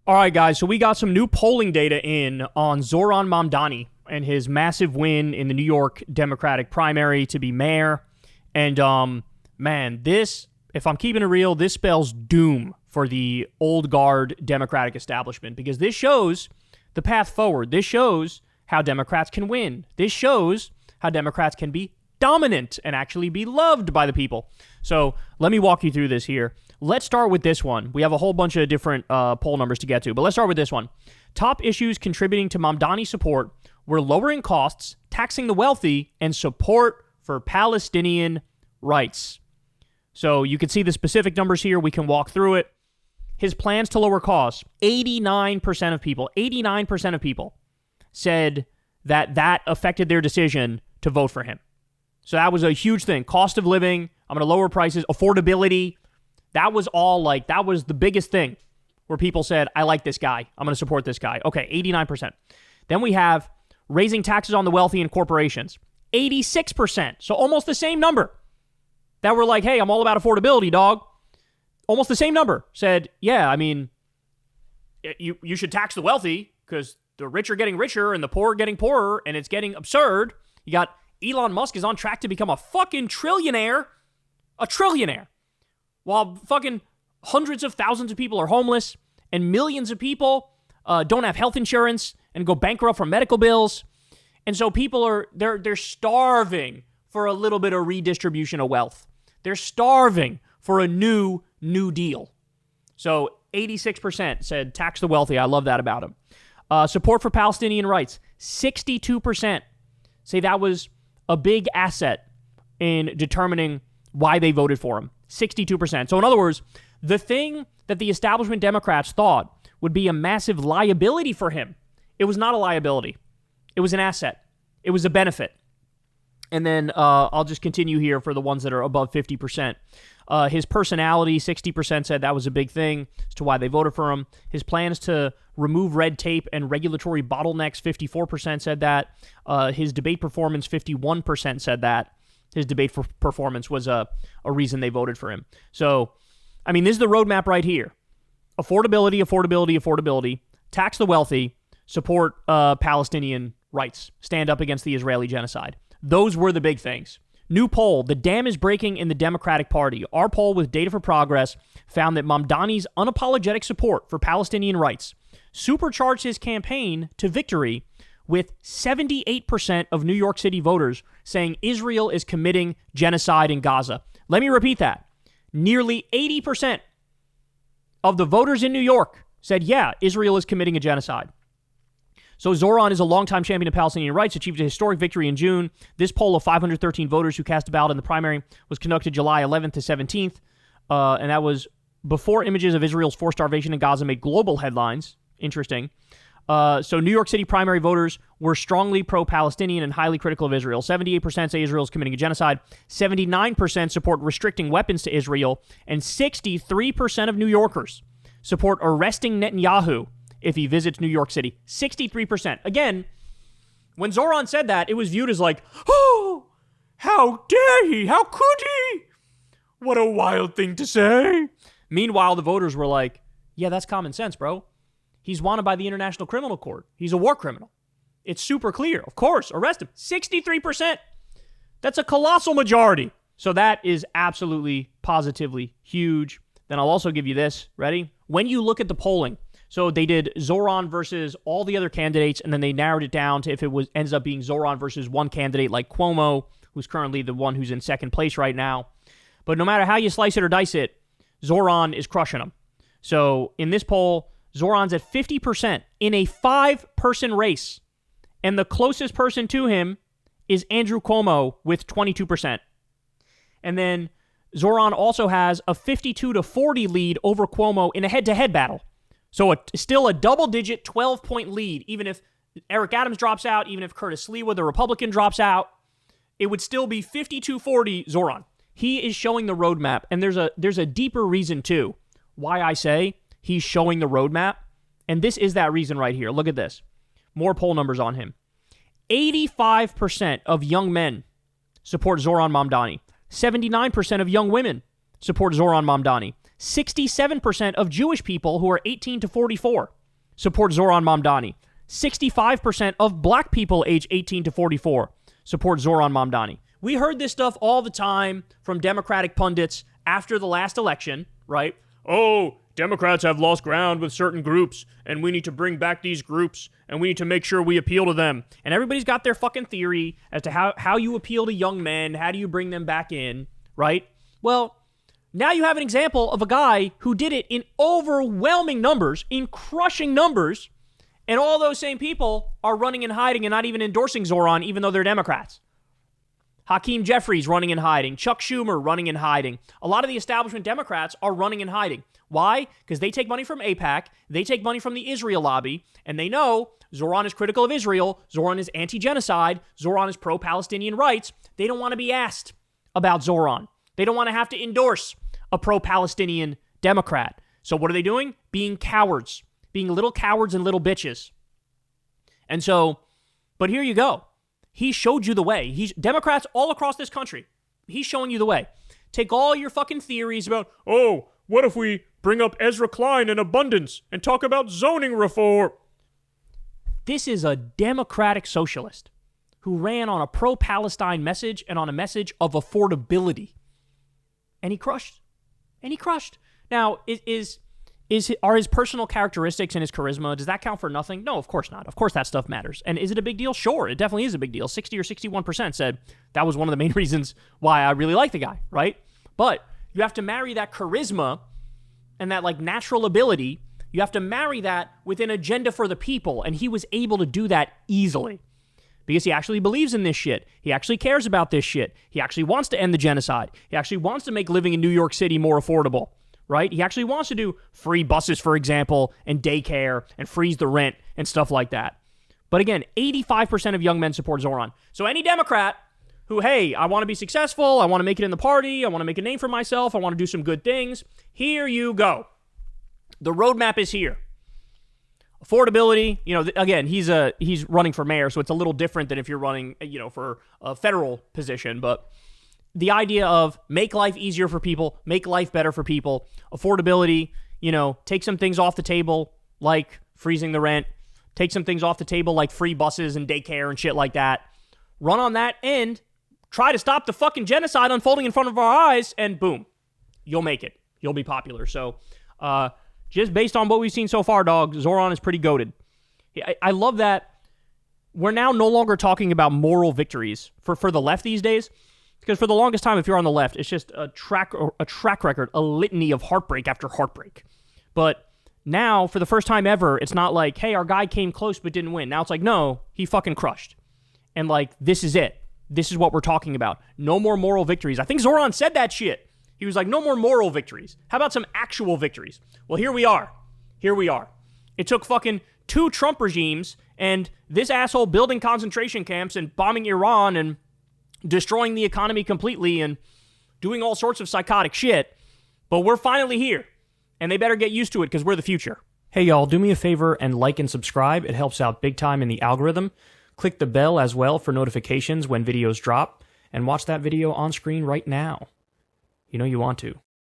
All right, guys, so we got some new polling data in on Zohran Mamdani and his massive win in the New York Democratic primary to be mayor. And, man, this, if I'm keeping it real, this spells doom for the old guard Democratic establishment because this shows the path forward. This shows how Democrats can win. This shows how Democrats can be dominant and actually be loved by the people. So let me walk you through this here. Let's start with this one. We have a whole bunch of different poll numbers to get to, but let's start with this one. Top issues contributing to Mamdani support were lowering costs, taxing the wealthy, and support for Palestinian rights. So you can see the specific numbers here. We can walk through it. His plans to lower costs, 89% of people said that affected their decision to vote for him. So that was a huge thing. Cost of living, I'm going to lower prices, affordability. That was that was the biggest thing where people said, I like this guy. I'm going to support this guy. Okay, 89%. Then we have raising taxes on the wealthy and corporations, 86%. So almost the same number that were like, hey, I'm all about affordability, dog. Almost the same number said, yeah, I mean, you should tax the wealthy because the rich are getting richer and the poor are getting poorer and it's getting absurd. You got Elon Musk is on track to become a fucking trillionaire. A trillionaire. While fucking hundreds of thousands of people are homeless and millions of people don't have health insurance and go bankrupt from medical bills. And so people are, they're starving for a little bit of redistribution of wealth. They're starving for a new deal. So 86% said tax the wealthy. I love that about him. Support for Palestinian rights. 62% say that was a big asset in determining why they voted for him. 62%. So in other words, the thing that the establishment Democrats thought would be a massive liability for him, it was not a liability. It was an asset. It was a benefit. And then I'll just continue here for the ones that are above 50%. His personality, 60% said that was a big thing as to why they voted for him. His plans to remove red tape and regulatory bottlenecks, 54% said that. His debate performance, 51% said that. His debate performance was a reason they voted for him. So, I mean, this is the roadmap right here. Affordability. Tax the wealthy. Support Palestinian rights. Stand up against the Israeli genocide. Those were the big things. New poll, the dam is breaking in the Democratic Party. Our poll with Data for Progress found that Mamdani's unapologetic support for Palestinian rights supercharged his campaign to victory, with 78% of New York City voters saying Israel is committing genocide in Gaza. Let me repeat that. Nearly 80% of the voters in New York said, yeah, Israel is committing a genocide. So Zohran is a longtime champion of Palestinian rights, achieved a historic victory in June. This poll of 513 voters who cast a ballot in the primary was conducted July 11th to 17th, and that was before images of Israel's forced starvation in Gaza made global headlines. Interesting. So New York City primary voters were strongly pro-Palestinian and highly critical of Israel. 78% say Israel is committing a genocide. 79% support restricting weapons to Israel. And 63% of New Yorkers support arresting Netanyahu if he visits New York City. 63%. Again, when Zohran said that, it was viewed as like, oh, how dare he? How could he? What a wild thing to say. Meanwhile, the voters were like, yeah, that's common sense, bro. He's wanted by the International Criminal Court. He's a war criminal. It's super clear. Of course, arrest him. 63%. That's a colossal majority. So that is absolutely, positively huge. Then I'll also give you this. Ready? When you look at the polling, so they did Zohran versus all the other candidates, and then they narrowed it down to if it ends up being Zohran versus one candidate like Cuomo, who's currently the one who's in second place right now. But no matter how you slice it or dice it, Zohran is crushing them. So in this poll, Zohran's at 50% in a 5-person race. And the closest person to him is Andrew Cuomo with 22%. And then Zohran also has a 52-40 lead over Cuomo in a head-to-head battle. So still a double-digit 12-point lead. Even if Eric Adams drops out, even if Curtis Sliwa, the Republican, drops out, it would still be 52-40 Zohran. He is showing the roadmap. And there's a deeper reason, too, why I say he's showing the roadmap. And this is that reason right here. Look at this. More poll numbers on him. 85% of young men support Zohran Mamdani. 79% of young women support Zohran Mamdani. 67% of Jewish people who are 18 to 44 support Zohran Mamdani. 65% of black people age 18 to 44 support Zohran Mamdani. We heard this stuff all the time from Democratic pundits after the last election, right? Oh, Democrats have lost ground with certain groups, and we need to bring back these groups, and we need to make sure we appeal to them. And everybody's got their fucking theory as to how you appeal to young men, how do you bring them back in, right? Well, now you have an example of a guy who did it in overwhelming numbers, in crushing numbers, and all those same people are running and hiding and not even endorsing Zohran, even though they're Democrats. Hakeem Jeffries running and hiding. Chuck Schumer running and hiding. A lot of the establishment Democrats are running and hiding. Why? Because they take money from AIPAC, they take money from the Israel lobby, and they know Zohran is critical of Israel, Zohran is anti-genocide, Zohran is pro-Palestinian rights. They don't want to be asked about Zohran. They don't want to have to endorse a pro-Palestinian Democrat. So what are they doing? Being cowards. Being little cowards and little bitches. And so, but here you go. He showed you the way. Democrats all across this country, he's showing you the way. Take all your fucking theories about, oh, what if we bring up Ezra Klein and abundance and talk about zoning reform? This is a Democratic socialist who ran on a pro-Palestine message and on a message of affordability. And he crushed. Now, are his personal characteristics and his charisma, does that count for nothing? No, of course not. Of course that stuff matters. And is it a big deal? Sure, it definitely is a big deal. 60 or 61% said that was one of the main reasons why I really like the guy, right? But you have to marry that charisma and that like natural ability. You have to marry that with an agenda for the people. And he was able to do that easily because he actually believes in this shit. He actually cares about this shit. He actually wants to end the genocide. He actually wants to make living in New York City more affordable. Right? He actually wants to do free buses, for example, and daycare, and freeze the rent, and stuff like that. But again, 85% of young men support Zohran. So any Democrat who, hey, I want to be successful, I want to make it in the party, I want to make a name for myself, I want to do some good things, here you go. The roadmap is here. Affordability, again, he's running for mayor, so it's a little different than if you're running, for a federal position, but the idea of make life easier for people, make life better for people, affordability, take some things off the table like freezing the rent, take some things off the table like free buses and daycare and shit like that. Run on that and try to stop the fucking genocide unfolding in front of our eyes, and boom, you'll make it. You'll be popular. So just based on what we've seen so far, dog, Zohran is pretty goated. I love that we're now no longer talking about moral victories for the left these days. Because for the longest time, if you're on the left, it's just a track record, a litany of heartbreak after heartbreak. But now, for the first time ever, it's not like, hey, our guy came close but didn't win. Now it's like, no, he fucking crushed. And like, this is it. This is what we're talking about. No more moral victories. I think Zohran said that shit. He was like, no more moral victories. How about some actual victories? Well, here we are. It took fucking 2 Trump regimes and this asshole building concentration camps and bombing Iran and destroying the economy completely and doing all sorts of psychotic shit. But we're finally here. And they better get used to it because we're the future. Hey, y'all, do me a favor and like and subscribe. It helps out big time in the algorithm. Click the bell as well for notifications when videos drop. And watch that video on screen right now. You know you want to.